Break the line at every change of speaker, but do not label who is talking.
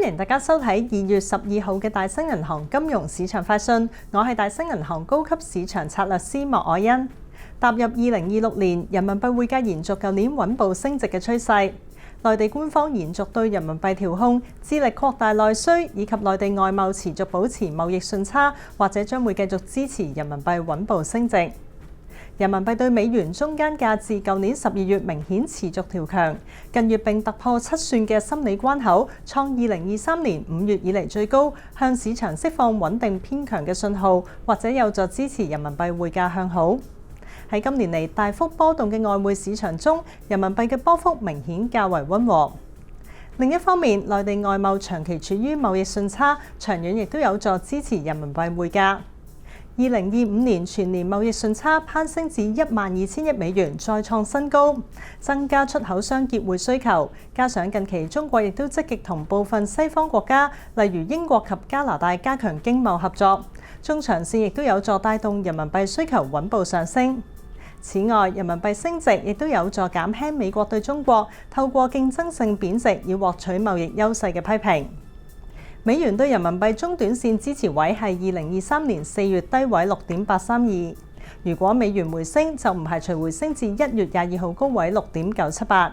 迎大家收睇2月12號嘅大新銀行金融市場快訊，我係大新銀行高級市場策略師莫愛欣。踏入2026年，人民幣匯價延續舊年穩步升值嘅趨勢。內地官方延續對人民幣調控，致力擴大內需，以及內地外貿持續保持貿易順差，或者將會繼續支持人民幣穩步升值。人民幣對美元中間價自舊年12月明顯持續調強，近月並突破7算嘅心理關口，創2023年5月以嚟最高，向市場釋放穩定偏強嘅信號，或者有助支持人民幣匯價向好。喺今年嚟大幅波動嘅外匯市場中，人民幣嘅波幅明顯較為溫和。另一方面，內地外貿長期處於貿易順差，長遠亦都有助支持人民幣匯價。2025年全年貿易順差攀升至12000億美元，再創新高，增加出口商結匯需求。加上近期中國亦都積極同部分西方國家，例如英國及加拿大加強經貿合作，中長線亦都有助帶動人民幣需求穩步上升。此外，人民幣升值亦都有助減輕美國對中國透過競爭性貶值以獲取貿易優勢嘅批評。美元對人民幣中短線支持位係2023年4月低位6.832，如果美元回升，就唔排除回升至1月22號高位6.978。